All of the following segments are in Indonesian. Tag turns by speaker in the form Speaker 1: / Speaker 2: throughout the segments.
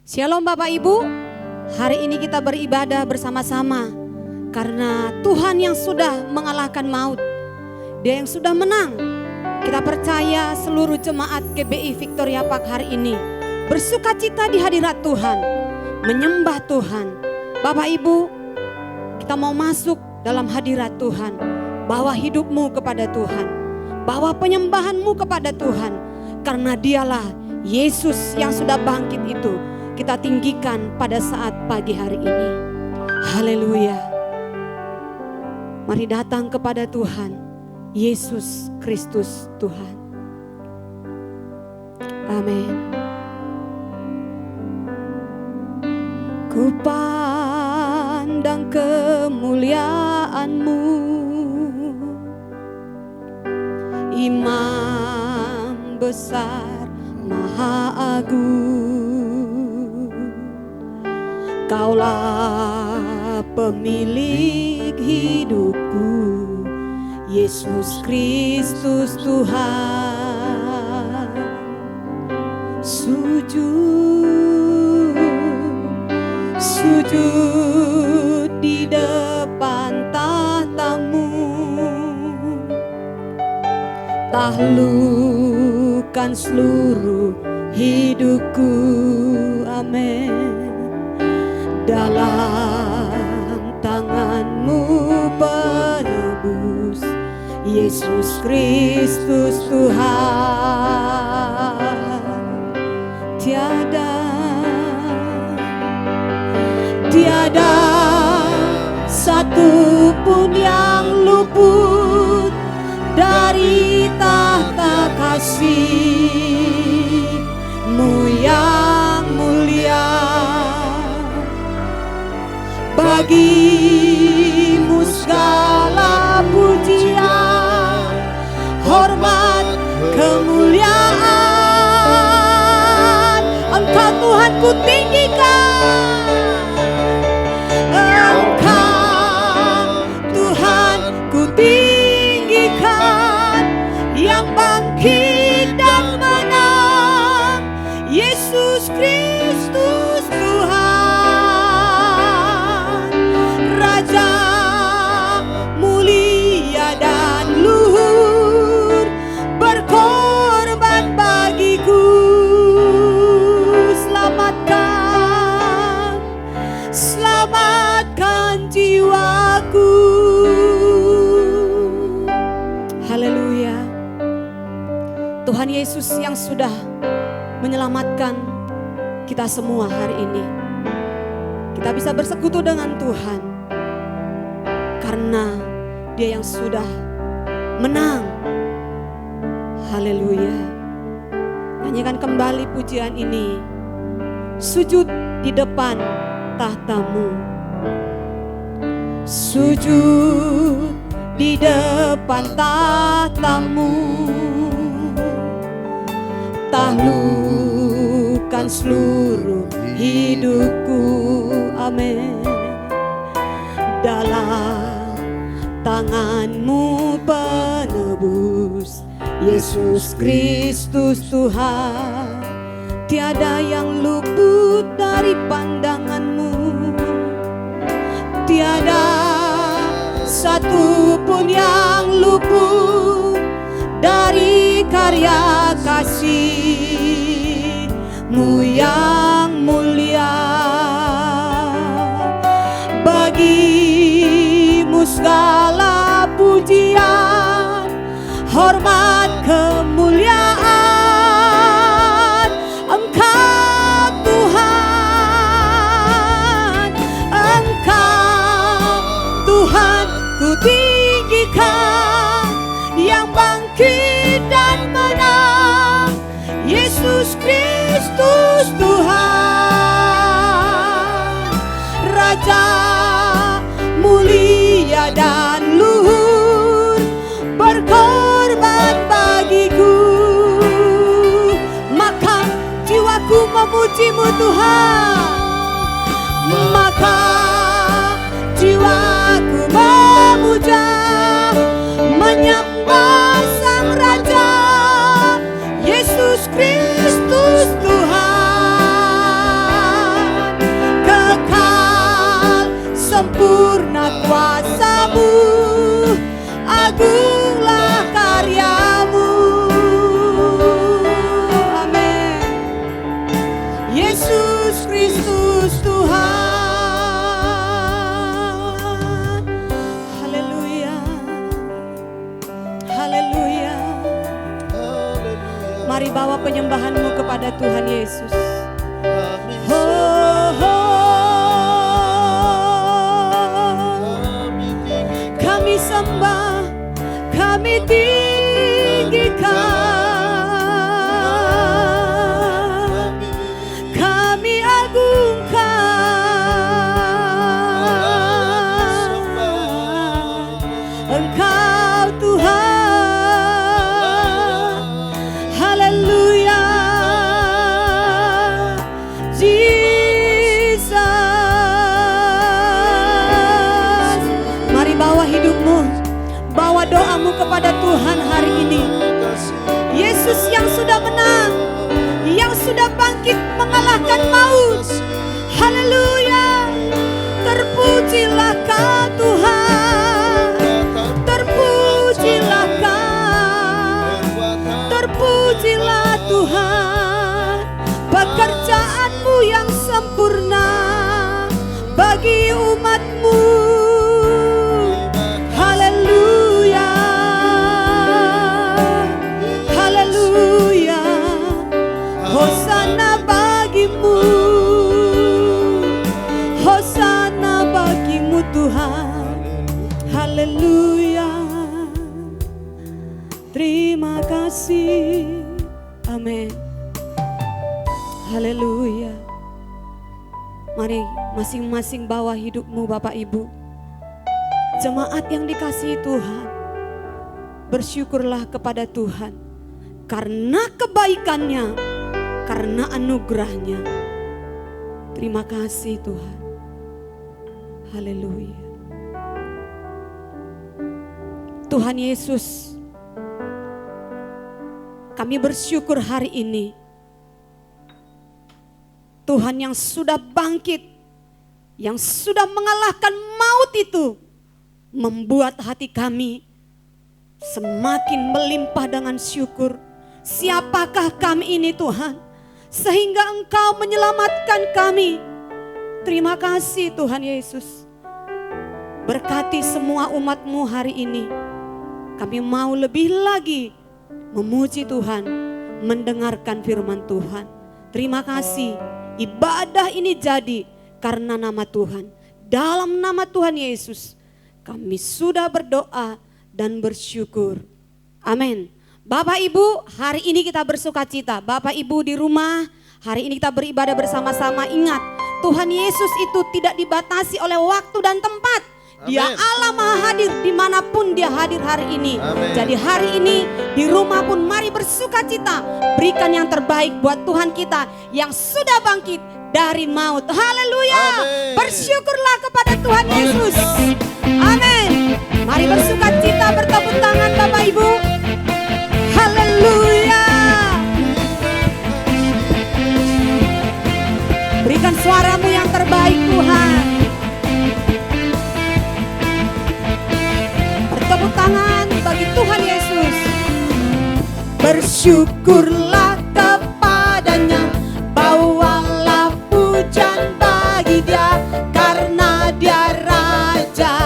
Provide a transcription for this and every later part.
Speaker 1: Shalom Bapak Ibu, hari ini kita beribadah bersama-sama karena Tuhan yang sudah mengalahkan maut, Dia yang sudah menang. Kita percaya seluruh jemaat GBI Victoria Park hari ini bersukacita di hadirat Tuhan, menyembah Tuhan. Bapak Ibu, kita mau masuk dalam hadirat Tuhan, bawa hidupmu kepada Tuhan, bawa penyembahanmu kepada Tuhan, karena Dialah Yesus yang sudah bangkit itu kita tinggikan pada saat pagi hari ini. Haleluya. Mari datang kepada Tuhan, Yesus Kristus Tuhan. Amin. Ku pandang kemuliaan-Mu, Imam besar Maha Agung. Kaulah pemilik hidupku, Yesus Kristus Tuhan. Sujud di depan tahta-Mu, taklukkan seluruh hidupku. Amin. Dalam tangan-Mu penebus, Yesus Kristus Tuhan. Tiada satu pun yang luput dari tahta kasih-Mu yang mulia. Bagi-Mu segala pujian, hormat, kemuliaan. Engkau Tuhan ku tinggikan, Engkau Tuhan ku tinggikan, yang bangkit dan menang, Yesus Kristus Tuhan. Raja mulia dan luhur, berkorban bagiku. Selamatkan jiwaku. Haleluya. Tuhan Yesus yang sudah menyelamatkan kita semua hari ini, kita bisa bersekutu dengan Tuhan karena Dia yang sudah menang. Haleluya. Nyanyikan kembali pujian ini. Sujud di depan tahta-Mu, sujud di depan tahta-Mu, taklukkan seluruh hidupku. Amin. Dalam tangan-Mu penebus, Yesus Kristus Tuhan. Tiada yang luput dari pandangan-Mu, tiada satu pun yang luput dari karya kasih-Mu yang mulia. Bagi-Mu segala pujian, hormat, kemuliaan. Engkau Tuhan ku tinggikan, yang bangkit dan menang, Yesus Kristus Tuhan. Raja mulia dan luhur, berkorban bagiku. Maka jiwaku memuji-Mu Tuhan, maka jiwaku memuja, menyembah Sang Raja, Yesus Kristus Tuhan. sempurna kuasa-Mu, agunglah karya-Mu. Amin. Yesus Kristus Tuhan. Haleluya. Haleluya. Mari bawa penyembahan-Mu kepada Tuhan Yesus. Kami sembah, kami tinggikan, kami agungkan Engkau Tuhan. Haleluya. Jesus. Mari bawa hidupmu, bawa doamu kepada Tuhan hari ini. Yesus yang sudah menang, yang sudah bangkit mengalahkan maut. Haleluya. Terpujilah Kau Tuhan, terpujilah Kau, terpujilah Tuhan. Pekerjaan-Mu yang sempurna bagi umat-Mu. Haleluya. Haleluya. Hosana bagi-Mu, hosana bagi-Mu Tuhan. Haleluya. Terima kasih. Amin. Haleluya. Mari masing-masing bawa hidupmu Bapak Ibu. Jemaat yang dikasihi Tuhan, bersyukurlah kepada Tuhan karena kebaikannya, karena anugerahnya. Terima kasih Tuhan. Haleluya. Tuhan Yesus, kami bersyukur hari ini Tuhan yang sudah bangkit, yang sudah mengalahkan maut itu, membuat hati kami semakin melimpah dengan syukur. Siapakah kami ini Tuhan, sehingga Engkau menyelamatkan kami. Terima kasih Tuhan Yesus. Berkati semua umat-Mu hari ini. Kami mau lebih lagi memuji Tuhan, mendengarkan firman Tuhan. Terima kasih. Ibadah ini jadi karena nama Tuhan. Dalam nama Tuhan Yesus kami sudah berdoa dan bersyukur. Amin. Bapak Ibu, hari ini kita bersuka cita. Bapak Ibu di rumah, hari ini kita beribadah bersama-sama. Ingat, Tuhan Yesus itu tidak dibatasi oleh waktu dan tempat. Dia Allah Maha Hadir dimanapun Dia hadir hari ini. Amen. Jadi hari ini di rumah pun mari bersuka cita. Berikan yang terbaik buat Tuhan kita yang sudah bangkit dari maut. Haleluya. Bersyukurlah kepada Tuhan Yesus. Amin. Mari bersuka cita, bertepuk tangan Bapak Ibu. Haleluya. Berikan suaramu yang terbaik Tuhan. Tepuk tangan bagi Tuhan Yesus. Bersyukurlah kepadanya, bawalah pujian bagi Dia, karena Dia Raja,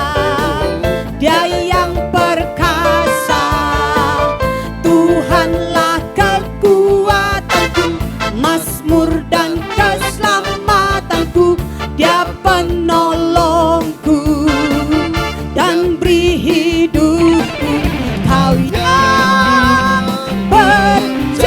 Speaker 1: Dia yang perkasa. Tuhanlah kekuatanku, mazmur dan keselamatanku. Dia penolongku dan beri hidupku. Kau yang berjanji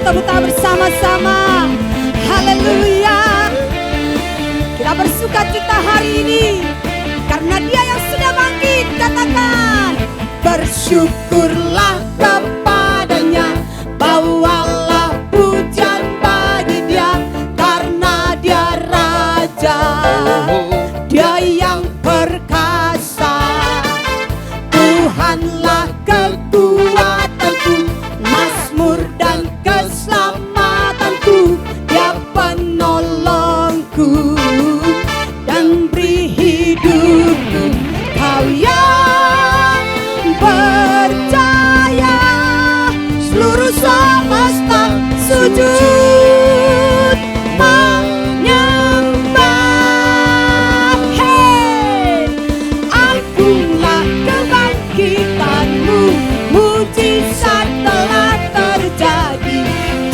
Speaker 1: tepuk tangan bersama-sama. Haleluya. Kita bersuka cita hari ini karena Dia yang sudah bangkit. Katakan, bersyukurlah kepadanya, bawalah pujian bagi Dia, karena Dia Raja, Dia yang perkasa. Tuhanlah kekuatanku, mazmur dan keselamatanku, Dia penolongku dan beri hidupku. Kau yang percaya, seluruh semesta sujud menyembah. Hey, agunglah kebangkitanmu, mujizat telah terjadi.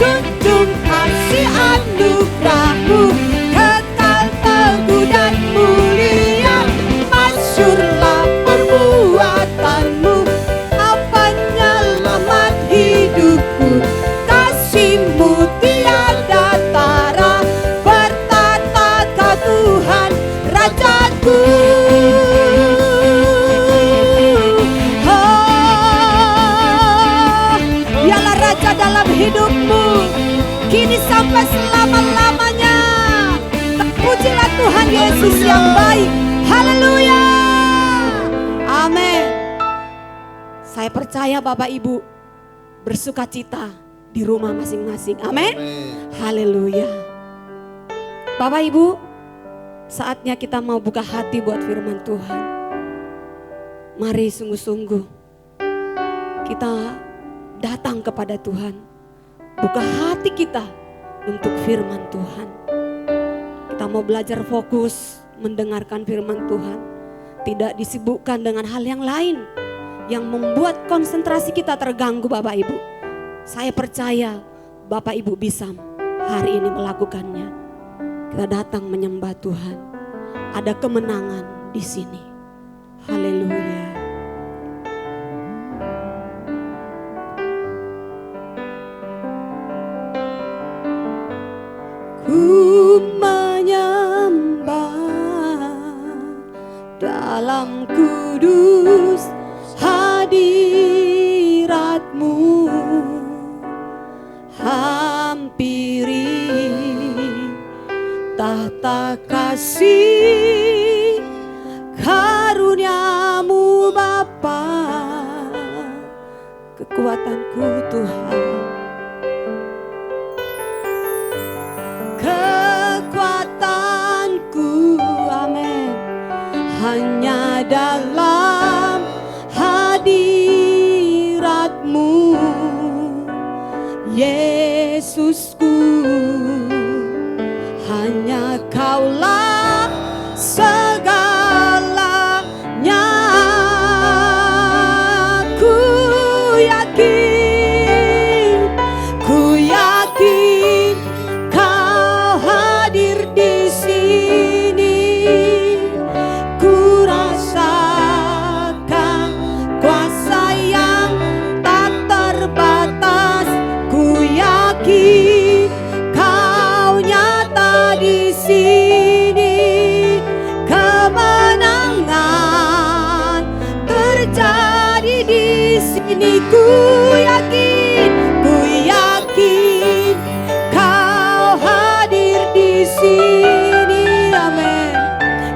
Speaker 1: Junjung kasih anugerahmu, kekal teguh dan mulia. Masyurlah perbuatanmu, apa penyelamat hidupku. Kasih-Mu tiada tara, bertata Kau Tuhan Rajaku. Dialah Raja dalam hidupmu, kini sampai selama-lamanya. Terpujilah Tuhan Yesus yang baik. Haleluya. Amin. Saya percaya Bapak Ibu bersuka cita di rumah masing-masing. Amin. Haleluya. Bapak Ibu, saatnya kita mau buka hati buat firman Tuhan. Mari sungguh-sungguh kita datang kepada Tuhan. Buka hati kita untuk firman Tuhan. Kita mau belajar fokus mendengarkan firman Tuhan. Tidak disibukkan dengan hal yang lain yang membuat konsentrasi kita terganggu Bapak Ibu. Saya percaya Bapak Ibu bisa hari ini melakukannya. Kita datang menyembah Tuhan. Ada kemenangan di sini. Haleluya. Ku menyembah dalam kudus hadirat-Mu, hampiri tahta kasih karunia-Mu Bapa. Kekuatanku Tuhan, kekuatanku, amin, hanya dalam hadirat-Mu, Yesusku. Hanya Kaulah segalanya. Ku yakin Kau hadir di sini. Ku rasakan kuasa yang tak terbatas. Ku yakin Kau nyata di sini. Kemenangan terjadi di sini. Ku yakin Kau hadir di sini. Amin.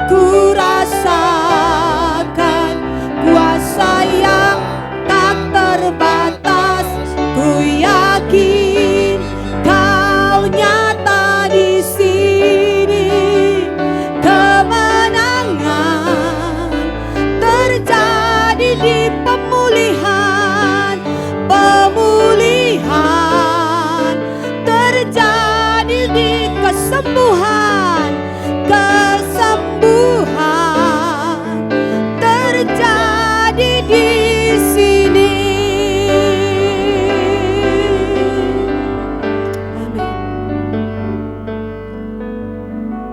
Speaker 1: Ku rasakan kuasa yang tak terbatas. Ku yakin Kau nyata di sini. Kemenangan terjadi di pemulihan terjadi di kesembuhan terjadi di sini. Amin.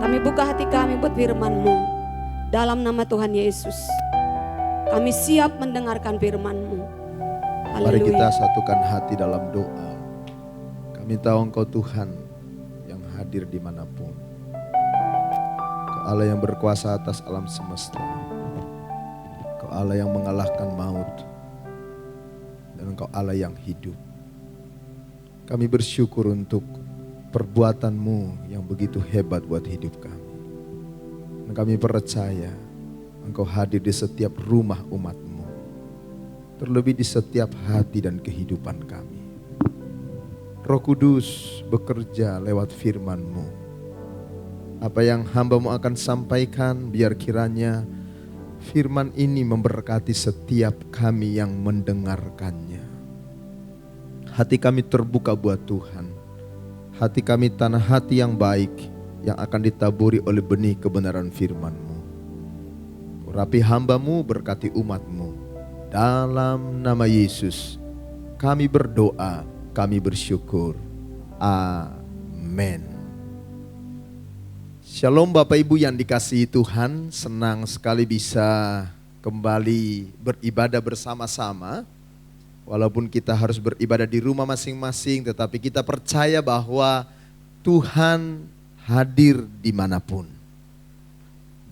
Speaker 1: Kami buka hati kami buat firman-Mu dalam nama Tuhan Yesus. Kami siap mendengarkan firman-Mu.
Speaker 2: Mari kita satukan hati dalam doa. Kami tahu Engkau Tuhan yang hadir dimanapun. Engkau Allah yang berkuasa atas alam semesta. Engkau Allah yang mengalahkan maut. Dan Engkau Allah yang hidup. Kami bersyukur untuk perbuatan-Mu yang begitu hebat buat hidup kami. Dan kami percaya Engkau hadir di setiap rumah umat-Mu. Terlebih di setiap hati dan kehidupan kami. Roh Kudus bekerja lewat firman-Mu. Apa yang hamba-Mu akan sampaikan, biar kiranya firman ini memberkati setiap kami yang mendengarkannya. Hati kami terbuka buat Tuhan. Hati kami tanah hati yang baik, yang akan ditaburi oleh benih kebenaran firman-Mu. Urapi hamba-Mu, berkati umat-Mu. Dalam nama Yesus kami berdoa, kami bersyukur. Amin. Shalom Bapak Ibu yang dikasihi Tuhan, senang sekali bisa kembali beribadah bersama-sama. Walaupun kita harus beribadah di rumah masing-masing, tetapi kita percaya bahwa Tuhan hadir dimanapun.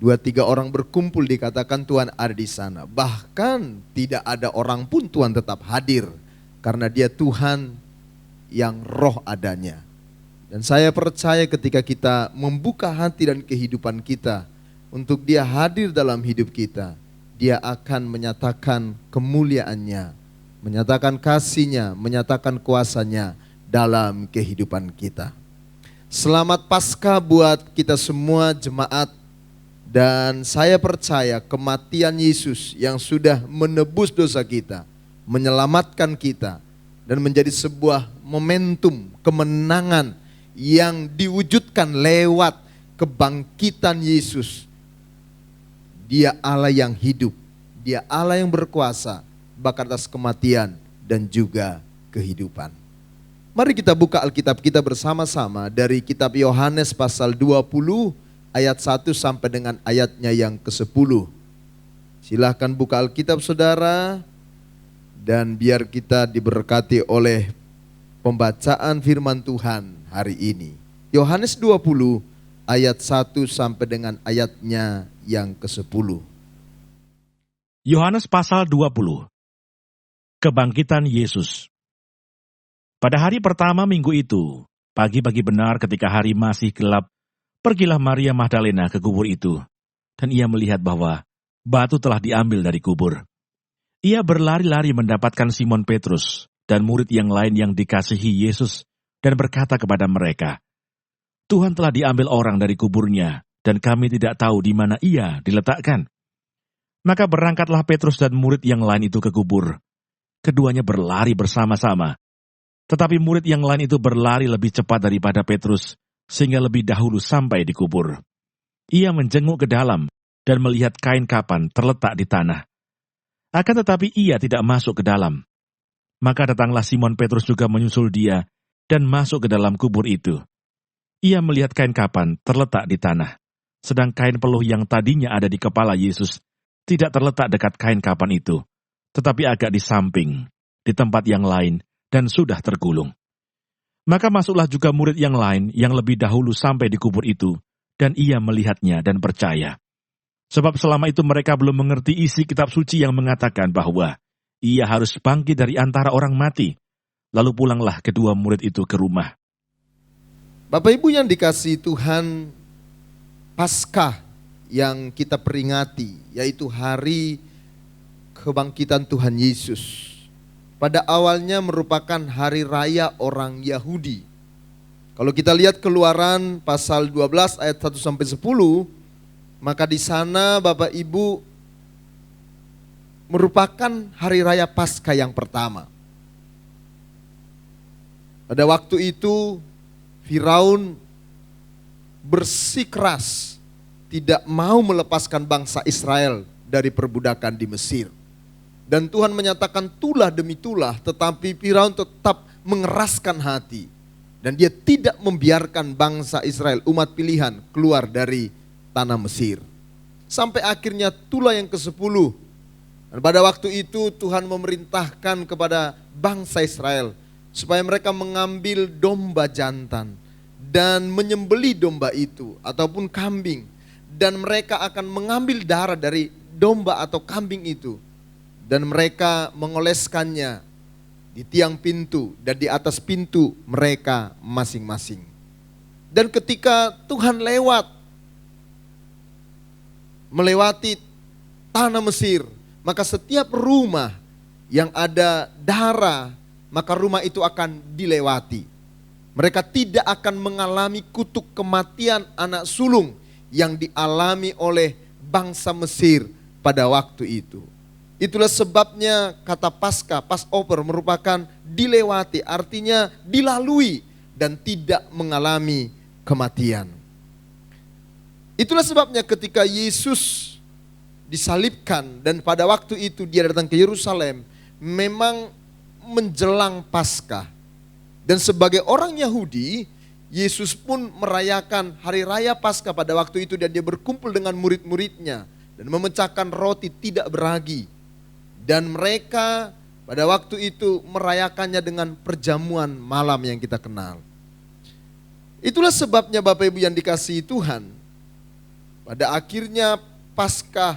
Speaker 2: 2-3 orang berkumpul dikatakan Tuhan ada di sana. Bahkan tidak ada orang pun Tuhan tetap hadir. Karena Dia Tuhan yang roh adanya. Dan saya percaya ketika kita membuka hati dan kehidupan kita untuk Dia hadir dalam hidup kita, Dia akan menyatakan kemuliaannya, menyatakan kasih-Nya, menyatakan kuasa-Nya dalam kehidupan kita. Selamat Paskah buat kita semua jemaat. Dan saya percaya kematian Yesus yang sudah menebus dosa kita, menyelamatkan kita, dan menjadi sebuah momentum kemenangan yang diwujudkan lewat kebangkitan Yesus. Dia Allah yang hidup, Dia Allah yang berkuasa, bahkan atas kematian dan juga kehidupan. Mari kita buka Alkitab kita bersama-sama dari kitab Yohanes pasal 20 ayat 1 sampai dengan ayatnya yang ke-10. Silahkan buka Alkitab saudara, dan biar kita diberkati oleh pembacaan firman Tuhan hari ini. Yohanes 20 ayat 1 sampai dengan ayatnya yang ke-10.
Speaker 3: Yohanes pasal 20. Kebangkitan Yesus. Pada hari pertama minggu itu, pagi-pagi benar ketika hari masih gelap, pergilah Maria Magdalena ke kubur itu, dan ia melihat bahwa batu telah diambil dari kubur. Ia berlari-lari mendapatkan Simon Petrus dan murid yang lain yang dikasihi Yesus dan berkata kepada mereka, "Tuhan telah diambil orang dari kuburnya, dan kami tidak tahu di mana ia diletakkan." Maka berangkatlah Petrus dan murid yang lain itu ke kubur. Keduanya berlari bersama-sama. Tetapi murid yang lain itu berlari lebih cepat daripada Petrus, sehingga lebih dahulu sampai di kubur. Ia menjenguk ke dalam dan melihat kain kapan terletak di tanah. Akan tetapi ia tidak masuk ke dalam. Maka datanglah Simon Petrus juga menyusul dia dan masuk ke dalam kubur itu. Ia melihat kain kapan terletak di tanah, sedang kain peluh yang tadinya ada di kepala Yesus tidak terletak dekat kain kapan itu, tetapi agak di samping, di tempat yang lain, dan sudah tergulung. Maka masuklah juga murid yang lain yang lebih dahulu sampai di kubur itu, dan ia melihatnya dan percaya. Sebab selama itu mereka belum mengerti isi kitab suci yang mengatakan bahwa ia harus bangkit dari antara orang mati. Lalu pulanglah kedua murid itu ke rumah.
Speaker 2: Bapak Ibu yang dikasihi Tuhan, Paskah yang kita peringati, yaitu hari kebangkitan Tuhan Yesus, pada awalnya merupakan hari raya orang Yahudi. Kalau kita lihat Keluaran pasal 12 ayat 1 sampai 10, maka di sana Bapak Ibu merupakan hari raya Paskah yang pertama. Pada waktu itu Firaun bersikeras tidak mau melepaskan bangsa Israel dari perbudakan di Mesir. Dan Tuhan menyatakan tulah demi tulah, tetapi Firaun tetap mengeraskan hati. Dan dia tidak membiarkan bangsa Israel, umat pilihan, keluar dari tanah Mesir. Sampai akhirnya tulah yang ke-10. Dan pada waktu itu Tuhan memerintahkan kepada bangsa Israel supaya mereka mengambil domba jantan dan menyembelih domba itu ataupun kambing, dan mereka akan mengambil darah dari domba atau kambing itu dan mereka mengoleskannya di tiang pintu dan di atas pintu mereka masing-masing. Dan ketika Tuhan melewati tanah Mesir, maka setiap rumah yang ada darah, maka rumah itu akan dilewati. Mereka tidak akan mengalami kutuk kematian anak sulung yang dialami oleh bangsa Mesir pada waktu itu. Itulah sebabnya kata Paskah, Passover merupakan dilewati, artinya dilalui dan tidak mengalami kematian. Itulah sebabnya ketika Yesus disalibkan dan pada waktu itu dia datang ke Yerusalem, memang menjelang Paskah. Dan sebagai orang Yahudi, Yesus pun merayakan hari raya Paskah pada waktu itu dan dia berkumpul dengan murid-muridnya dan memecahkan roti tidak beragi. Dan mereka pada waktu itu merayakannya dengan perjamuan malam yang kita kenal. Itulah sebabnya Bapak Ibu yang dikasihi Tuhan, pada akhirnya Paskah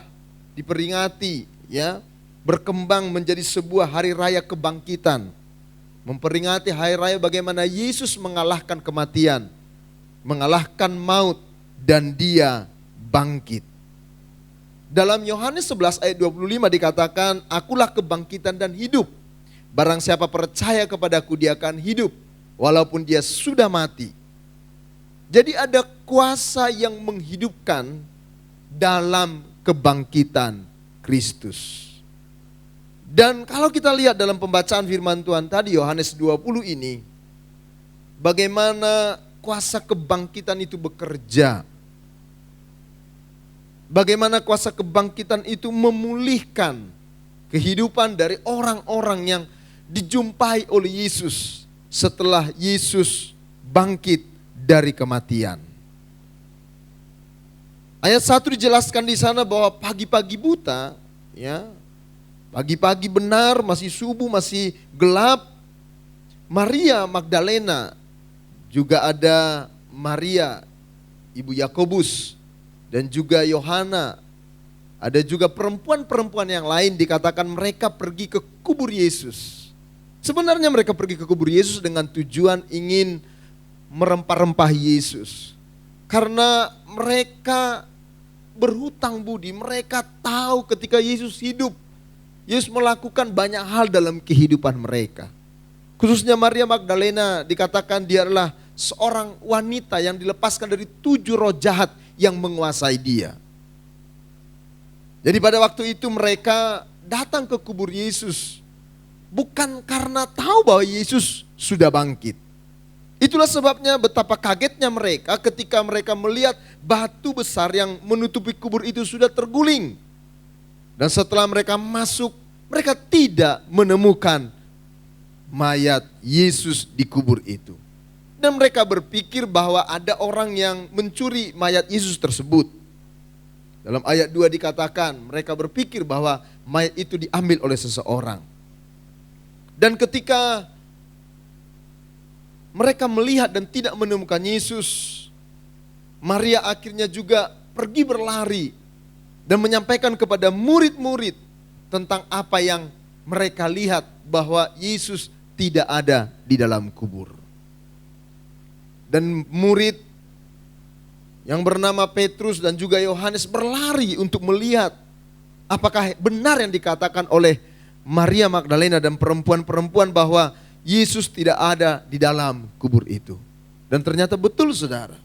Speaker 2: diperingati, ya, berkembang menjadi sebuah hari raya kebangkitan. Memperingati hari raya bagaimana Yesus mengalahkan kematian, mengalahkan maut, dan dia bangkit. Dalam Yohanes 11 ayat 25 dikatakan, akulah kebangkitan dan hidup. Barang siapa percaya kepadaku dia akan hidup, walaupun dia sudah mati. Jadi ada kuasa yang menghidupkan dalam kebangkitan Kristus. Dan kalau kita lihat dalam pembacaan firman Tuhan tadi Yohanes 20 ini, bagaimana kuasa kebangkitan itu bekerja. Bagaimana kuasa kebangkitan itu memulihkan kehidupan dari orang-orang yang dijumpai oleh Yesus setelah Yesus bangkit dari kematian. Ayat 1 dijelaskan di sana bahwa pagi-pagi buta, ya, pagi-pagi benar, masih subuh, masih gelap, Maria Magdalena, juga ada Maria ibu Yakobus, dan juga Yohana, ada juga perempuan-perempuan yang lain dikatakan mereka pergi ke kubur Yesus. Sebenarnya mereka pergi ke kubur Yesus dengan tujuan ingin merempah-rempah Yesus. Karena mereka berhutang budi, mereka tahu ketika Yesus hidup, Yesus melakukan banyak hal dalam kehidupan mereka. Khususnya Maria Magdalena dikatakan dia adalah seorang wanita yang dilepaskan dari 7 roh jahat yang menguasai dia. Jadi pada waktu itu mereka datang ke kubur Yesus bukan karena tahu bahwa Yesus sudah bangkit. Itulah sebabnya betapa kagetnya mereka ketika mereka melihat batu besar yang menutupi kubur itu sudah terguling. Dan setelah mereka masuk, mereka tidak menemukan mayat Yesus di kubur itu. Dan mereka berpikir bahwa ada orang yang mencuri mayat Yesus tersebut. Dalam ayat 2 dikatakan mereka berpikir bahwa mayat itu diambil oleh seseorang. Dan ketika mereka melihat dan tidak menemukan Yesus, Maria akhirnya juga pergi berlari dan menyampaikan kepada murid-murid tentang apa yang mereka lihat, bahwa Yesus tidak ada di dalam kubur. Dan murid yang bernama Petrus dan juga Yohanes berlari untuk melihat apakah benar yang dikatakan oleh Maria Magdalena dan perempuan-perempuan bahwa Yesus tidak ada di dalam kubur itu. Dan ternyata betul, saudara.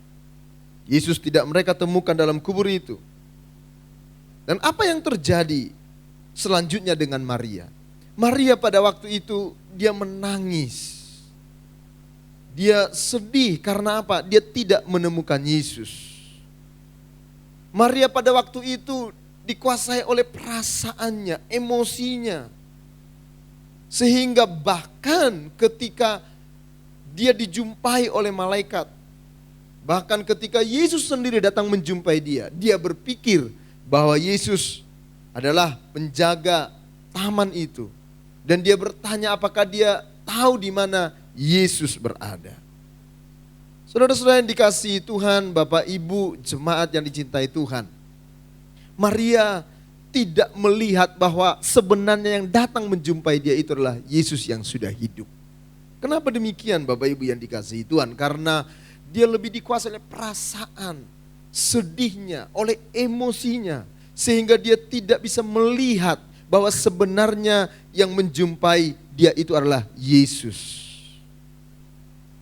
Speaker 2: Yesus tidak mereka temukan dalam kubur itu. Dan apa yang terjadi selanjutnya dengan Maria? Maria pada waktu itu dia menangis. Dia sedih karena apa? Dia tidak menemukan Yesus. Maria pada waktu itu dikuasai oleh perasaannya, emosinya. Sehingga bahkan ketika dia dijumpai oleh malaikat, bahkan ketika Yesus sendiri datang menjumpai dia, dia berpikir bahwa Yesus adalah penjaga taman itu. Dan dia bertanya apakah dia tahu di mana Yesus berada. Saudara-saudara yang dikasihi Tuhan, Bapak Ibu jemaat yang dicintai Tuhan. Maria tidak melihat bahwa sebenarnya yang datang menjumpai dia itu adalah Yesus yang sudah hidup. Kenapa demikian Bapak Ibu yang dikasihi Tuhan? Karena dia lebih dikuasai oleh perasaan, sedihnya, oleh emosinya. Sehingga dia tidak bisa melihat bahwa sebenarnya yang menjumpai dia itu adalah Yesus.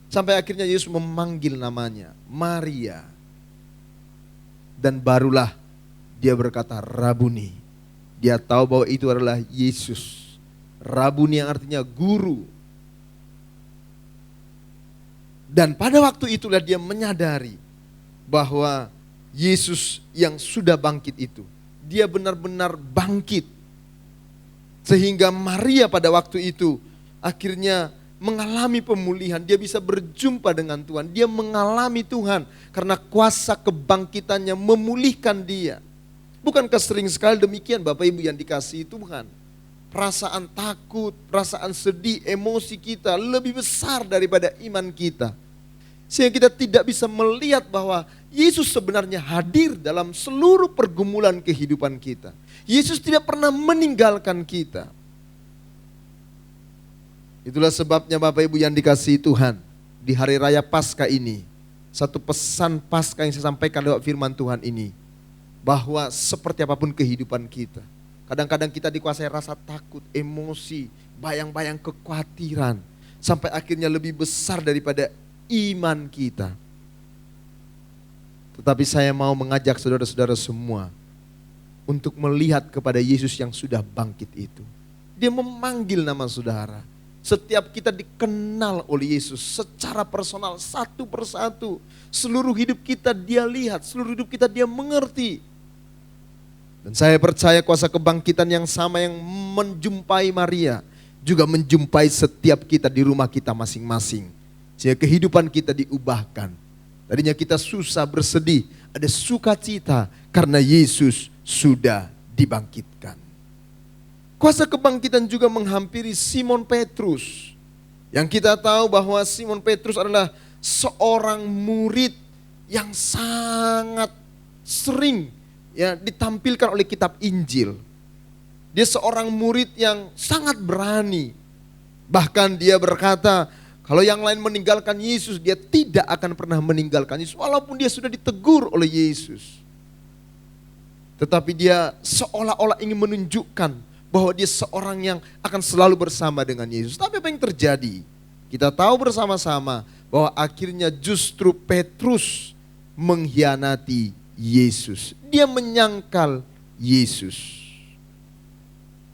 Speaker 2: Sampai akhirnya Yesus memanggil namanya, Maria. Dan barulah dia berkata Rabuni. Dia tahu bahwa itu adalah Yesus. Rabuni yang artinya guru. Dan pada waktu itulah dia menyadari bahwa Yesus yang sudah bangkit itu, dia benar-benar bangkit. Sehingga Maria pada waktu itu akhirnya mengalami pemulihan, dia bisa berjumpa dengan Tuhan, dia mengalami Tuhan karena kuasa kebangkitannya memulihkan dia. Bukankah sering sekali demikian Bapak Ibu yang dikasihi Tuhan? Perasaan takut, perasaan sedih, emosi kita lebih besar daripada iman kita. Sehingga kita tidak bisa melihat bahwa Yesus sebenarnya hadir dalam seluruh pergumulan kehidupan kita. Yesus tidak pernah meninggalkan kita. Itulah sebabnya Bapak Ibu yang dikasihi Tuhan, di hari raya Paskah ini, satu pesan Paskah yang saya sampaikan lewat firman Tuhan ini, bahwa seperti apapun kehidupan kita, kadang-kadang kita dikuasai rasa takut, emosi, bayang-bayang kekhawatiran, sampai akhirnya lebih besar daripada iman kita. Tetapi saya mau mengajak saudara-saudara semua untuk melihat kepada Yesus yang sudah bangkit itu. Dia memanggil nama saudara. Setiap kita dikenal oleh Yesus secara personal, satu persatu. Seluruh hidup kita dia lihat, seluruh hidup kita dia mengerti. Dan saya percaya kuasa kebangkitan yang sama yang menjumpai Maria, juga menjumpai setiap kita di rumah kita masing-masing. Sehingga kehidupan kita diubahkan. Tadinya kita susah bersedih, ada sukacita karena Yesus sudah dibangkitkan. Kuasa kebangkitan juga menghampiri Simon Petrus. Yang kita tahu bahwa Simon Petrus adalah seorang murid yang sangat sering ditampilkan oleh kitab Injil. Dia seorang murid yang sangat berani. Bahkan dia berkata, kalau yang lain meninggalkan Yesus, dia tidak akan pernah meninggalkan Yesus. Walaupun dia sudah ditegur oleh Yesus. Tetapi dia seolah-olah ingin menunjukkan bahwa dia seorang yang akan selalu bersama dengan Yesus. Tapi apa yang terjadi? Kita tahu bersama-sama bahwa akhirnya justru Petrus mengkhianati Yesus. Dia menyangkal Yesus.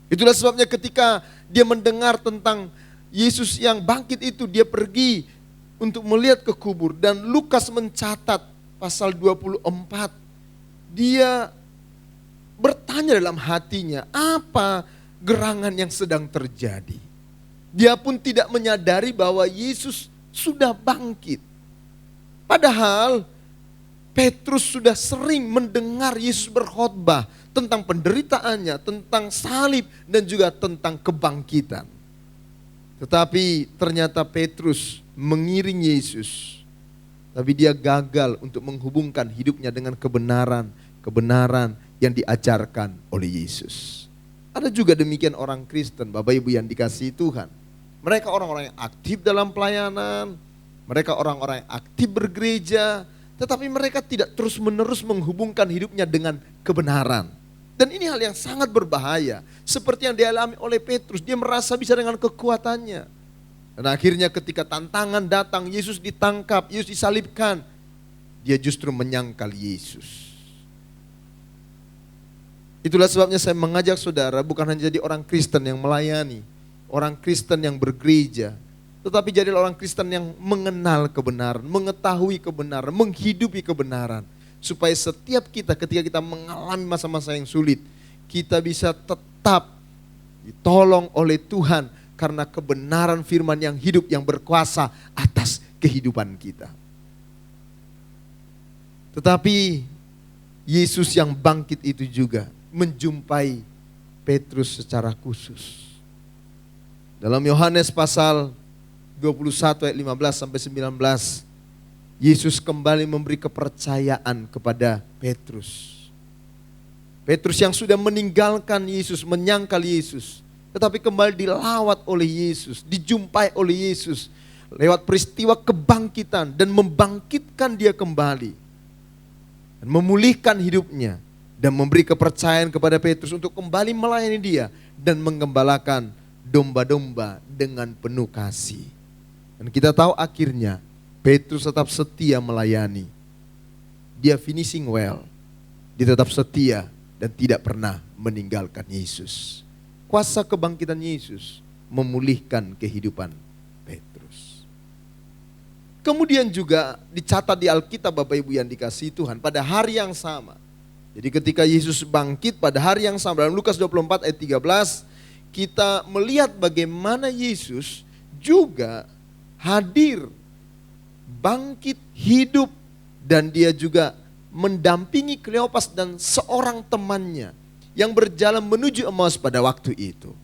Speaker 2: Itulah sebabnya ketika dia mendengar tentang Yesus yang bangkit itu, dia pergi untuk melihat ke kubur. Dan Lukas mencatat pasal 24. Dia bertanya dalam hatinya, apa gerangan yang sedang terjadi? Dia pun tidak menyadari bahwa Yesus sudah bangkit. Padahal Petrus sudah sering mendengar Yesus berkhotbah tentang penderitaannya, tentang salib dan juga tentang kebangkitan. Tetapi ternyata Petrus mengiring Yesus. Tapi dia gagal untuk menghubungkan hidupnya dengan kebenaran yang diajarkan oleh Yesus. Ada juga demikian orang Kristen, Bapak Ibu yang dikasihi Tuhan. Mereka orang-orang yang aktif dalam pelayanan, mereka orang-orang yang aktif bergereja, tetapi mereka tidak terus-menerus menghubungkan hidupnya dengan kebenaran. Dan ini hal yang sangat berbahaya. Seperti yang dialami oleh Petrus, dia merasa bisa dengan kekuatannya. Dan akhirnya ketika tantangan datang, Yesus ditangkap, Yesus disalibkan, dia justru menyangkal Yesus. Itulah sebabnya saya mengajak saudara bukan hanya jadi orang Kristen yang melayani, orang Kristen yang bergereja, tetapi jadilah orang Kristen yang mengenal kebenaran, mengetahui kebenaran, menghidupi kebenaran. Supaya setiap kita ketika kita mengalami masa-masa yang sulit, kita bisa tetap ditolong oleh Tuhan karena kebenaran firman yang hidup yang berkuasa atas kehidupan kita. Tetapi Yesus yang bangkit itu juga menjumpai Petrus secara khusus. Dalam Yohanes pasal 21 ayat 15 sampai 19. Yesus kembali memberi kepercayaan kepada Petrus. Petrus yang sudah meninggalkan Yesus, menyangkal Yesus, tetapi kembali dilawat oleh Yesus, dijumpai oleh Yesus lewat peristiwa kebangkitan dan membangkitkan dia kembali. Dan memulihkan hidupnya dan memberi kepercayaan kepada Petrus untuk kembali melayani dia dan menggembalakan domba-domba dengan penuh kasih. Dan kita tahu akhirnya Petrus tetap setia melayani. Dia finishing well. Dia tetap setia dan tidak pernah meninggalkan Yesus. Kuasa kebangkitan Yesus memulihkan kehidupan Petrus. Kemudian juga dicatat di Alkitab Bapak Ibu yang dikasihi Tuhan, pada hari yang sama. Jadi ketika Yesus bangkit pada hari yang sama, dalam Lukas 24 ayat 13, kita melihat bagaimana Yesus juga hadir, bangkit, hidup, dan dia juga mendampingi Kleopas dan seorang temannya yang berjalan menuju Emmaus pada waktu itu.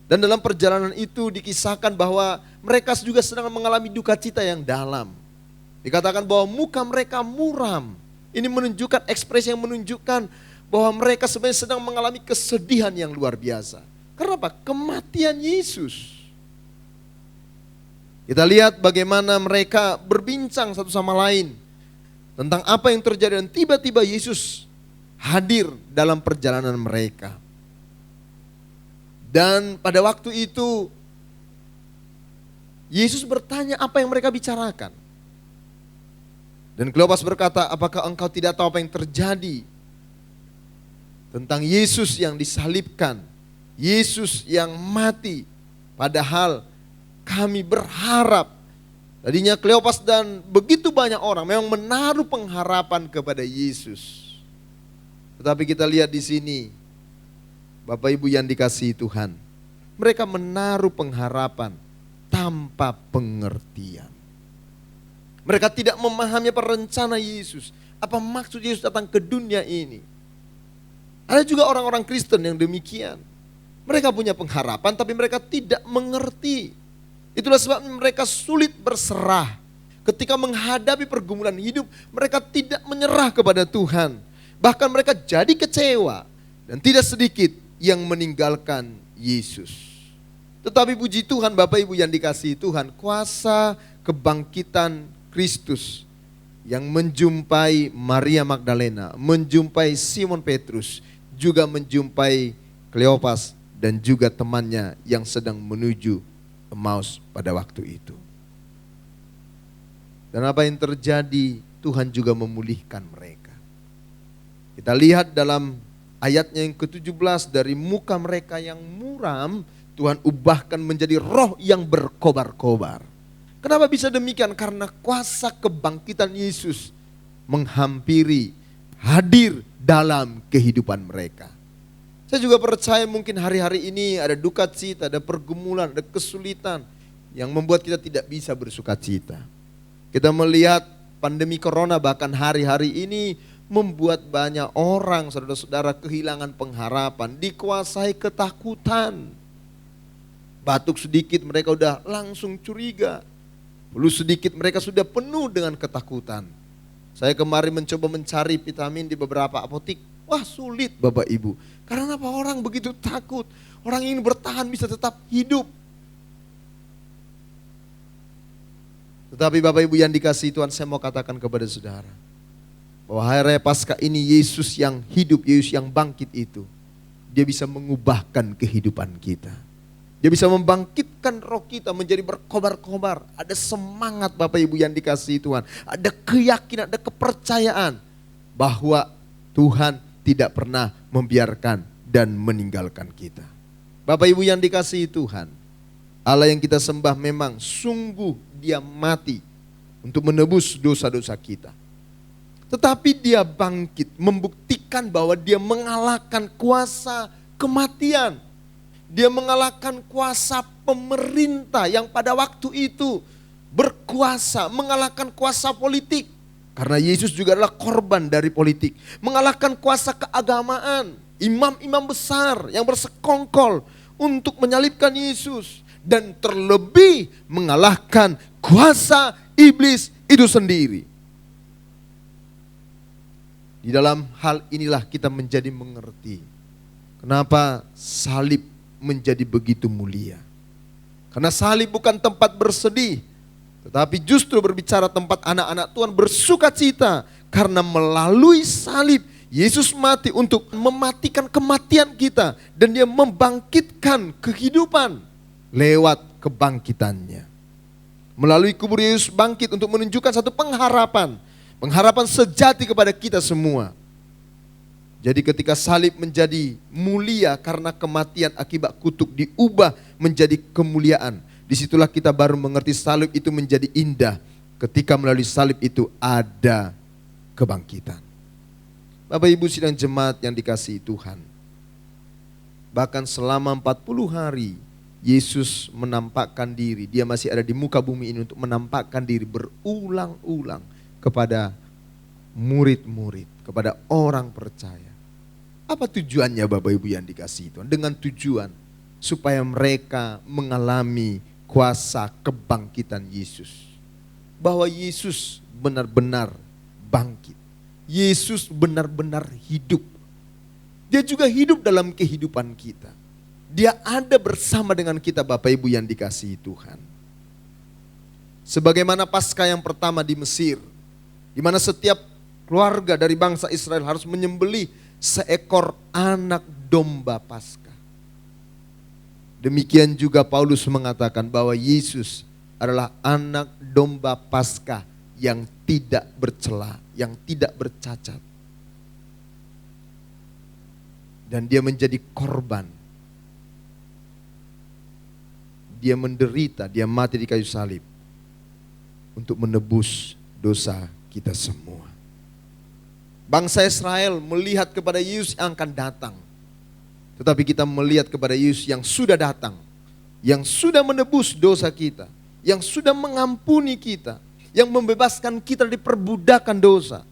Speaker 2: Dan dalam perjalanan itu dikisahkan bahwa mereka juga sedang mengalami duka cita yang dalam. Dikatakan bahwa muka mereka muram. Ini menunjukkan ekspresi yang menunjukkan bahwa mereka sebenarnya sedang mengalami kesedihan yang luar biasa. Karena apa? Kematian Yesus. Kita lihat bagaimana mereka berbincang satu sama lain tentang apa yang terjadi, dan tiba-tiba Yesus hadir dalam perjalanan mereka. Dan pada waktu itu Yesus bertanya apa yang mereka bicarakan. Dan Kleopas berkata, apakah engkau tidak tahu apa yang terjadi tentang Yesus yang disalibkan, Yesus yang mati, padahal kami berharap. Tadinya Kleopas dan begitu banyak orang memang menaruh pengharapan kepada Yesus. Tetapi kita lihat di sini, Bapak Ibu yang dikasihi Tuhan, mereka menaruh pengharapan tanpa pengertian. Mereka tidak memahami apa rencana Yesus, apa maksud Yesus datang ke dunia ini. Ada juga orang-orang Kristen yang demikian. Mereka punya pengharapan tapi mereka tidak mengerti. Itulah sebabnya mereka sulit berserah. Ketika menghadapi pergumulan hidup, mereka tidak menyerah kepada Tuhan. Bahkan mereka jadi kecewa dan tidak sedikit yang meninggalkan Yesus. Tetapi puji Tuhan Bapak Ibu yang dikasihi Tuhan, kuasa kebangkitan Kristus yang menjumpai Maria Magdalena, menjumpai Simon Petrus, juga menjumpai Kleopas dan juga temannya yang sedang menuju Emmaus pada waktu itu. Dan apa yang terjadi, Tuhan juga memulihkan mereka. Kita lihat dalam ayatnya yang ke-17, dari muka mereka yang muram, Tuhan ubahkan menjadi roh yang berkobar-kobar. Kenapa bisa demikian? Karena kuasa kebangkitan Yesus menghampiri, hadir dalam kehidupan mereka. Saya juga percaya mungkin hari-hari ini ada duka cita, ada pergumulan, ada kesulitan yang membuat kita tidak bisa bersuka cita. Kita melihat pandemi corona bahkan hari-hari ini membuat banyak orang, saudara-saudara, kehilangan pengharapan, dikuasai ketakutan. Batuk sedikit mereka udah langsung curiga. Flu sedikit mereka sudah penuh dengan ketakutan. Saya kemarin mencoba mencari vitamin di beberapa apotik. Wah sulit Bapak Ibu. Karena apa? Orang begitu takut. Orang ingin bertahan bisa tetap hidup. Tetapi Bapak Ibu yang dikasihi Tuhan, saya mau katakan kepada saudara, bahwa hari raya Paskah ini Yesus yang hidup, Yesus yang bangkit itu, dia bisa mengubahkan kehidupan kita. Dia bisa membangkitkan roh kita menjadi berkobar-kobar. Ada semangat Bapak Ibu yang dikasihi Tuhan. Ada keyakinan, ada kepercayaan bahwa Tuhan tidak pernah membiarkan dan meninggalkan kita. Bapak Ibu yang dikasihi Tuhan, Allah yang kita sembah memang sungguh dia mati untuk menebus dosa-dosa kita. Tetapi dia bangkit membuktikan bahwa dia mengalahkan kuasa kematian. Dia mengalahkan kuasa pemerintah yang pada waktu itu berkuasa, mengalahkan kuasa politik. Karena Yesus juga adalah korban dari politik. Mengalahkan kuasa keagamaan, imam-imam besar yang bersekongkol untuk menyalibkan Yesus. dan terlebih mengalahkan kuasa iblis itu sendiri. Di dalam hal inilah kita menjadi mengerti kenapa salib menjadi begitu mulia. Karena salib bukan tempat bersedih, tetapi justru berbicara tempat anak-anak Tuhan bersuka cita. Karena melalui salib Yesus mati untuk mematikan kematian kita, dan dia membangkitkan kehidupan lewat kebangkitannya. Melalui kubur Yesus bangkit untuk menunjukkan satu pengharapan sejati kepada kita semua. Jadi ketika salib menjadi mulia karena kematian akibat kutuk diubah menjadi kemuliaan, disitulah kita baru mengerti salib itu menjadi indah. Ketika melalui salib itu ada kebangkitan. Bapak Ibu sidang jemaat yang dikasihi Tuhan, bahkan selama 40 hari Yesus menampakkan diri. Dia masih ada di muka bumi ini untuk menampakkan diri berulang-ulang kepada murid-murid, kepada orang percaya. Apa tujuannya Bapak Ibu yang dikasihi Tuhan? Dengan tujuan supaya mereka mengalami kuasa kebangkitan Yesus. Bahwa Yesus benar-benar bangkit. Yesus benar-benar hidup. Dia juga hidup dalam kehidupan kita. Dia ada bersama dengan kita Bapak Ibu yang dikasihi Tuhan. Sebagaimana Paskah yang pertama di Mesir, di mana setiap keluarga dari bangsa Israel harus menyembelih seekor anak domba Paskah. Demikian juga Paulus mengatakan bahwa Yesus adalah anak domba Paskah yang tidak bercela, yang tidak bercacat. Dan dia menjadi korban. Dia menderita, dia mati di kayu salib untuk menebus dosa kita semua. Bangsa Israel melihat kepada Yesus yang akan datang. Tetapi kita melihat kepada Yesus yang sudah datang. Yang sudah menebus dosa kita. Yang sudah mengampuni kita. Yang membebaskan kita dari perbudakan dosa.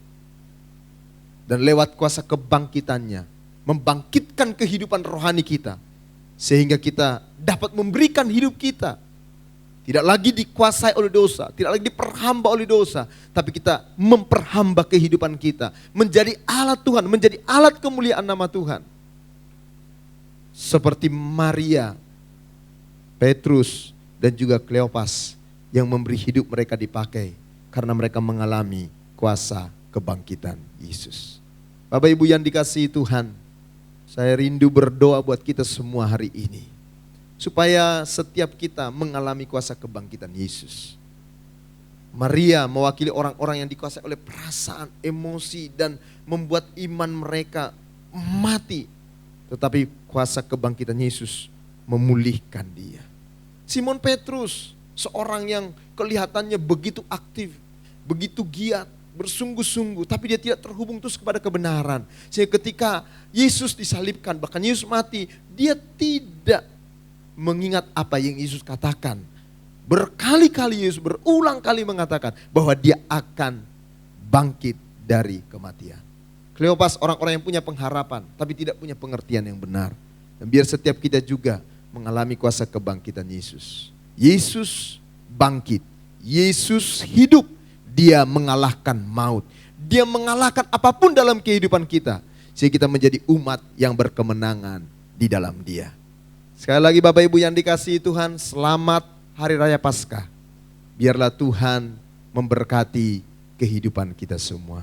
Speaker 2: Dan lewat kuasa kebangkitannya, membangkitkan kehidupan rohani kita. Sehingga kita dapat memberikan hidup kita. Tidak lagi dikuasai oleh dosa, tidak lagi diperhamba oleh dosa, tapi kita memperhamba kehidupan kita, menjadi alat Tuhan, menjadi alat kemuliaan nama Tuhan. Seperti Maria, Petrus, dan juga Kleopas yang memberi hidup mereka dipakai karena mereka mengalami kuasa kebangkitan Yesus. Bapak Ibu yang dikasihi Tuhan, saya rindu berdoa buat kita semua hari ini. Supaya setiap kita mengalami kuasa kebangkitan Yesus. Maria mewakili orang-orang yang dikuasai oleh perasaan, emosi, dan membuat iman mereka mati. Tetapi kuasa kebangkitan Yesus memulihkan dia. Simon Petrus, seorang yang kelihatannya begitu aktif, begitu giat, bersungguh-sungguh, tapi dia tidak terhubung terus kepada kebenaran. Sehingga ketika Yesus disalibkan, bahkan Yesus mati, dia tidak mengingat apa yang Yesus katakan. Berkali-kali Yesus berulang kali mengatakan bahwa dia akan bangkit dari kematian. Kleopas orang-orang yang punya pengharapan tapi tidak punya pengertian yang benar. Dan biar setiap kita juga mengalami kuasa kebangkitan Yesus. Yesus bangkit, Yesus hidup, dia mengalahkan maut. Dia mengalahkan apapun dalam kehidupan kita. Sehingga kita menjadi umat yang berkemenangan di dalam dia. Sekali lagi Bapak Ibu yang dikasihi Tuhan, selamat Hari Raya Paskah. Biarlah Tuhan memberkati kehidupan kita semua.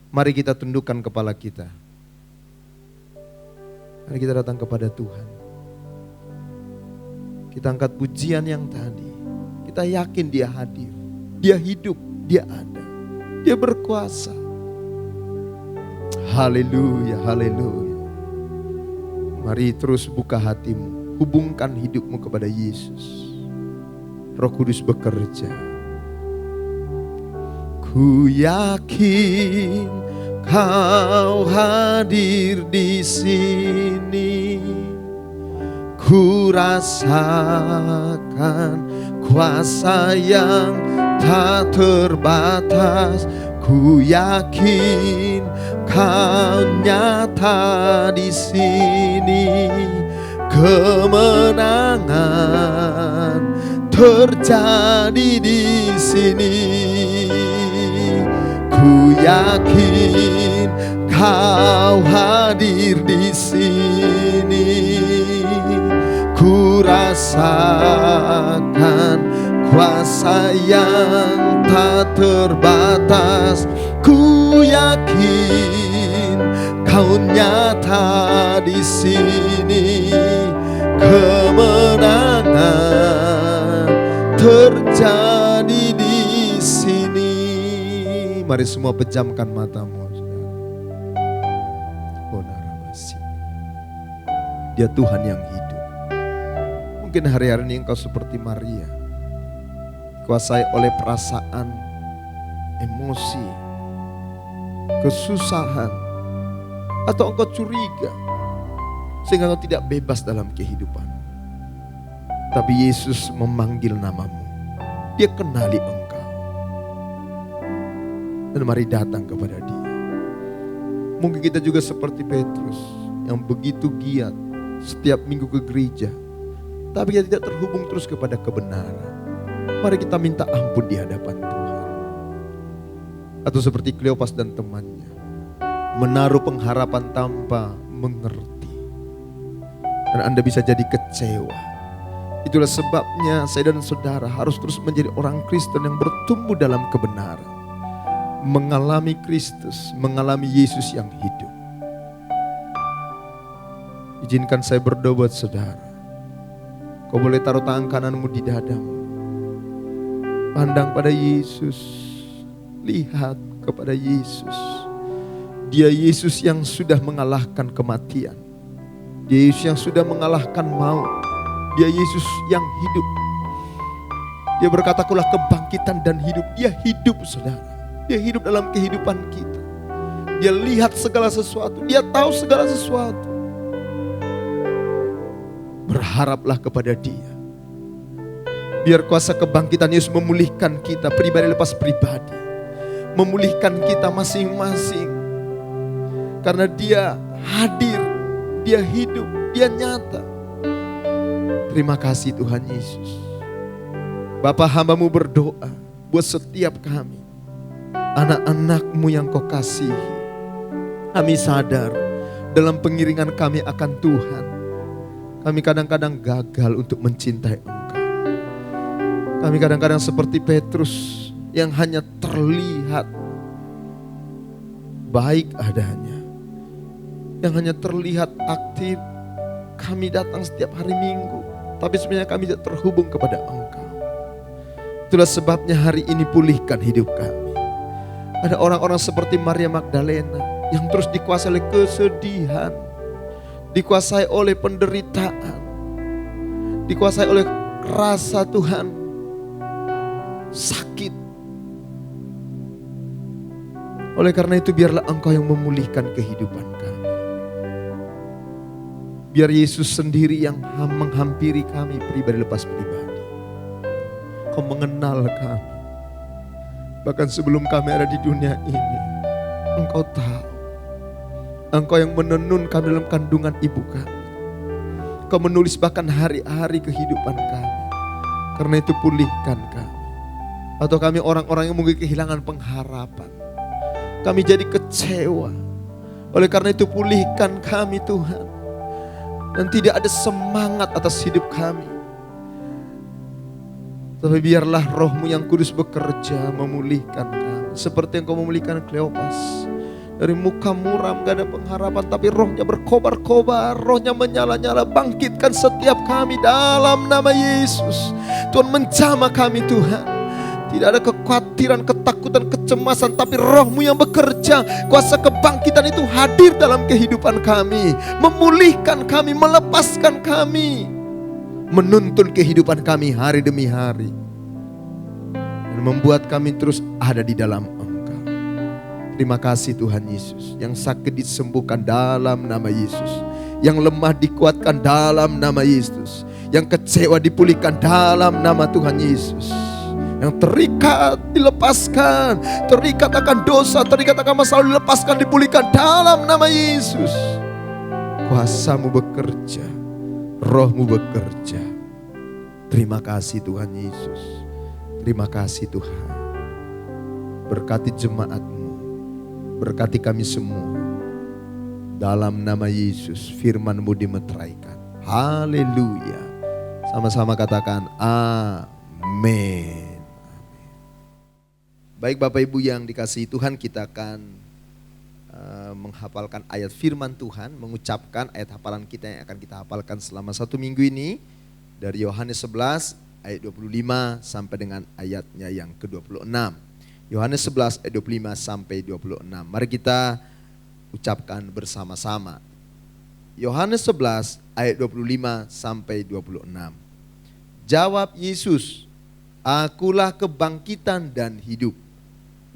Speaker 2: Mari kita tundukkan kepala kita. Mari kita datang kepada Tuhan. Kita angkat pujian yang tadi. Kita yakin dia hadir. Dia hidup, dia ada. Dia berkuasa. Haleluya, haleluya. Mari terus buka hatimu. Hubungkan hidupmu kepada Yesus. Roh Kudus bekerja. Ku yakin Kau hadir di sini. Ku rasakan kuasa yang tak terbatas. Ku yakin Kau nyata di sini. kemenangan terjadi di sini. Ku yakin Kau hadir di sini. Ku rasakan kuasa yang tak terbatas. Ku yakin Kau nyata di sini. Kemenangan terjadi di sini. Mari semua pejamkan matamu. Dia Tuhan yang hidup. Mungkin hari-hari ini engkau seperti Maria, dikuasai oleh perasaan, emosi, kesusahan, atau engkau curiga sehingga engkau tidak bebas dalam kehidupan. Tapi Yesus memanggil namamu. Dia kenali engkau. Dan mari datang kepada Dia. Mungkin kita juga seperti Petrus yang begitu giat setiap minggu ke gereja, tapi kita tidak terhubung terus kepada kebenaran. Mari kita minta ampun di hadapan Tuhan. Atau seperti Kleopas dan temannya, menaruh pengharapan tanpa mengerti. Dan Anda bisa jadi kecewa. Itulah sebabnya saya dan saudara harus terus menjadi orang Kristen yang bertumbuh dalam kebenaran. Mengalami Kristus, mengalami Yesus yang hidup. Izinkan saya berdoa buat saudara. Kau boleh taruh tangan kananmu di dadamu. Pandang pada Yesus. Lihat kepada Yesus. Dia Yesus yang sudah mengalahkan kematian. Dia Yesus yang sudah mengalahkan maut. Dia Yesus yang hidup. Dia berkata, "Akulah kebangkitan dan hidup." Dia hidup, saudara. Dia hidup dalam kehidupan kita. Dia lihat segala sesuatu. Dia tahu segala sesuatu. Berharaplah kepada Dia. Biar kuasa kebangkitan Yesus memulihkan kita pribadi lepas pribadi. Memulihkan kita masing-masing. Karena Dia hadir, Dia hidup, Dia nyata. Terima kasih Tuhan Yesus. Bapa, hamba-Mu berdoa buat setiap kami. Anak-anak-Mu yang Kau kasihi. Kami sadar dalam pengiringan kami akan Tuhan. Kami kadang-kadang gagal untuk mencintai Engkau. Kami kadang-kadang seperti Petrus yang hanya terlihat baik adanya. Yang hanya terlihat aktif. Kami datang setiap hari Minggu. Tapi sebenarnya kami tidak terhubung kepada Engkau. Itulah sebabnya hari ini pulihkan hidup kami. Ada orang-orang seperti Maria Magdalena yang terus dikuasai oleh kesedihan. Dikuasai oleh penderitaan, dikuasai oleh rasa Tuhan sakit. Oleh karena itu biarlah Engkau yang memulihkan kehidupan kami. Biar Yesus sendiri yang menghampiri kami pribadi lepas pribadi. Kau mengenal kami. Bahkan sebelum kami ada di dunia ini, Engkau tahu. Engkau yang menenun kami dalam kandungan ibu kami. Kau menulis bahkan hari-hari kehidupan kami. Karena itu pulihkan kami. Atau kami orang-orang yang mungkin kehilangan pengharapan. Kami jadi kecewa. Oleh karena itu pulihkan kami Tuhan. Dan tidak ada semangat atas hidup kami. Tapi biarlah Roh-Mu yang kudus bekerja memulihkan kami. Seperti yang Kau memulihkan Kleopas. Dari muka muram gak ada pengharapan, tapi rohnya berkobar-kobar, rohnya menyala-nyala. Bangkitkan setiap kami dalam nama Yesus. Tuhan menjamah kami Tuhan. Tidak ada kekhawatiran, ketakutan, kecemasan, tapi Roh-Mu yang bekerja. Kuasa kebangkitan itu hadir dalam kehidupan kami. Memulihkan kami, melepaskan kami. Menuntun kehidupan kami hari demi hari. Dan membuat kami terus ada di dalam Engkau. Terima kasih Tuhan Yesus. Yang sakit disembuhkan dalam nama Yesus. Yang lemah dikuatkan dalam nama Yesus. Yang kecewa dipulihkan dalam nama Tuhan Yesus. Yang terikat dilepaskan. Terikat akan dosa, terikat akan masalah dilepaskan, dipulihkan dalam nama Yesus. Kuasa-Mu bekerja. Roh-Mu bekerja. Terima kasih Tuhan Yesus. Terima kasih Tuhan. Berkati jemaat-Mu. Berkati kami semua. Dalam nama Yesus firman-Mu dimeteraikan. Haleluya. Sama-sama katakan amin. Baik Bapak Ibu yang dikasihi Tuhan, kita akan menghafalkan ayat firman Tuhan, mengucapkan ayat hafalan kita yang akan kita hafalkan selama 1 minggu ini. Dari Yohanes 11 ayat 25 sampai dengan ayatnya yang ke-26. Yohanes 11 ayat 25 sampai 26. Mari kita ucapkan bersama-sama. Yohanes 11 ayat 25 sampai 26. Jawab Yesus, "Akulah kebangkitan dan hidup.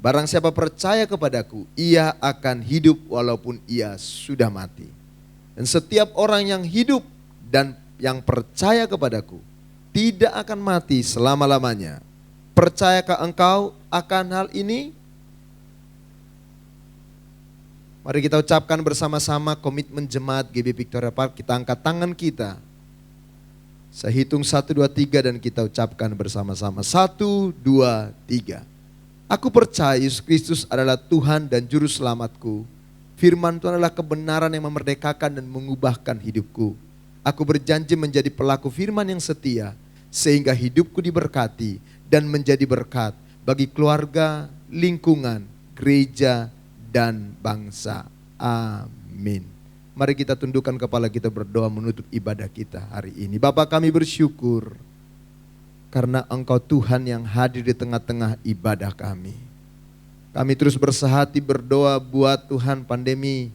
Speaker 2: Barang siapa percaya kepadaku, ia akan hidup walaupun ia sudah mati. Dan setiap orang yang hidup dan yang percaya kepadaku tidak akan mati selama-lamanya. Percayakah engkau akan hal ini?" Mari kita ucapkan bersama-sama komitmen jemaat GB Victoria Park. Kita angkat tangan kita. Saya hitung 1, 2, 3 dan kita ucapkan bersama-sama. 1, 2, 3. Aku percaya Yesus Kristus adalah Tuhan dan Juru Selamatku. Firman Tuhan adalah kebenaran yang memerdekakan dan mengubahkan hidupku. Aku berjanji menjadi pelaku firman yang setia, sehingga hidupku diberkati dan menjadi berkat bagi keluarga, lingkungan, gereja, dan bangsa. Amin. Mari kita tundukkan kepala kita berdoa menutup ibadah kita hari ini. Bapa, kami bersyukur karena Engkau Tuhan yang hadir di tengah-tengah ibadah kami. Kami terus bersehati berdoa buat Tuhan pandemi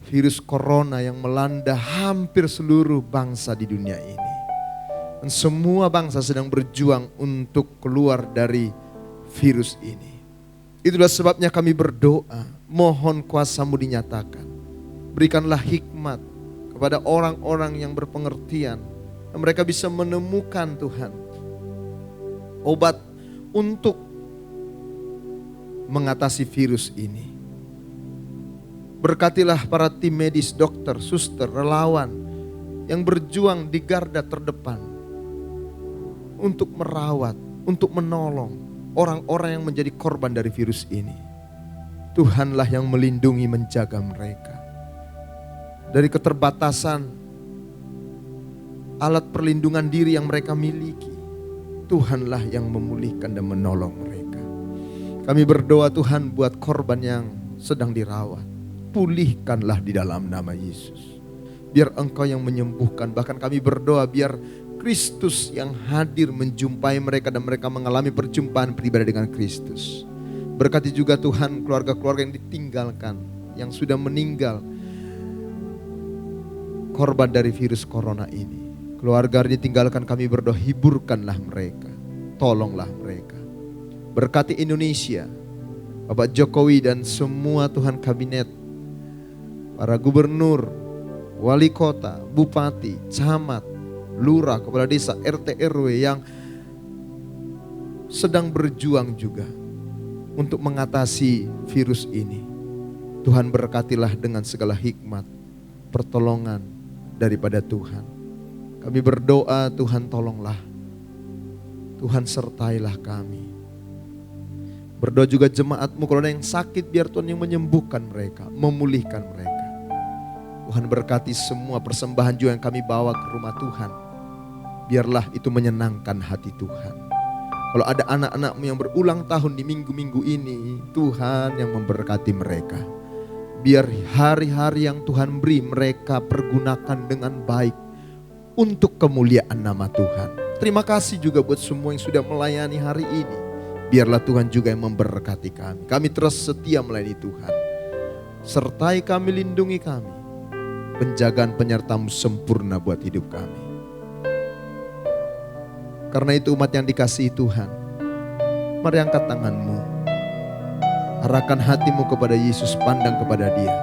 Speaker 2: virus corona yang melanda hampir seluruh bangsa di dunia ini. Dan semua bangsa sedang berjuang untuk keluar dari virus ini. Itulah sebabnya kami berdoa, mohon kuasa-Mu dinyatakan. Berikanlah hikmat kepada orang-orang yang berpengertian. Dan mereka bisa menemukan Tuhan obat untuk mengatasi virus ini. Berkatilah para tim medis, dokter, suster, relawan yang berjuang di garda terdepan untuk merawat, untuk menolong orang-orang yang menjadi korban dari virus ini. Tuhanlah yang melindungi, menjaga mereka dari keterbatasan alat perlindungan diri yang mereka miliki. Tuhanlah yang memulihkan dan menolong mereka. Kami berdoa Tuhan buat korban yang sedang dirawat. Pulihkanlah di dalam nama Yesus. Biar Engkau yang menyembuhkan. Bahkan kami berdoa biar Kristus yang hadir menjumpai mereka dan mereka mengalami perjumpaan pribadi dengan Kristus. Berkati juga Tuhan keluarga-keluarga yang ditinggalkan, yang sudah meninggal korban dari virus corona ini. Keluarga yang ditinggalkan kami berdoa, hiburkanlah mereka, tolonglah mereka. Berkati Indonesia, Bapak Jokowi dan semua Tuhan kabinet, para gubernur, wali kota, bupati, camat, lurah, kepala desa, RT RW yang sedang berjuang juga untuk mengatasi virus ini. Tuhan berkatilah dengan segala hikmat, pertolongan daripada Tuhan. Kami berdoa Tuhan tolonglah, Tuhan sertailah kami. Berdoa juga jemaat-Mu kalau ada yang sakit biar Tuhan yang menyembuhkan mereka, memulihkan mereka. Tuhan berkati semua persembahan juga yang kami bawa ke rumah Tuhan. Biarlah itu menyenangkan hati Tuhan. Kalau ada anak-anak-Mu yang berulang tahun di minggu-minggu ini, Tuhan yang memberkati mereka. Biar hari-hari yang Tuhan beri mereka pergunakan dengan baik untuk kemuliaan nama Tuhan. Terima kasih juga buat semua yang sudah melayani hari ini. Biarlah Tuhan juga yang memberkati kami. Kami terus setia melayani Tuhan. Sertai kami, lindungi kami. Penjagaan penyerta-Mu sempurna buat hidup kami. Karena itu umat yang dikasihi Tuhan, mari angkat tanganmu. Arahkan hatimu kepada Yesus, pandang kepada Dia.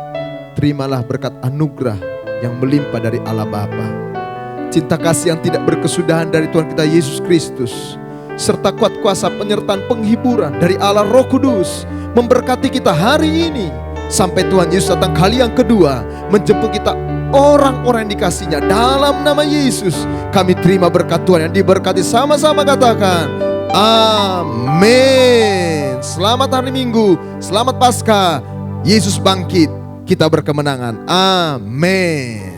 Speaker 2: Terimalah berkat anugerah yang melimpah dari Allah Bapa. Cinta kasih yang tidak berkesudahan dari Tuhan kita Yesus Kristus, serta kuat kuasa penyertaan penghiburan dari Allah Roh Kudus memberkati kita hari ini sampai Tuhan Yesus datang kali yang kedua menjemput kita orang-orang yang dikasihnya. Dalam nama Yesus kami terima berkat Tuhan yang diberkati. Sama-sama katakan amin. Selamat hari Minggu, selamat Paskah. Yesus bangkit, kita berkemenangan. Amin.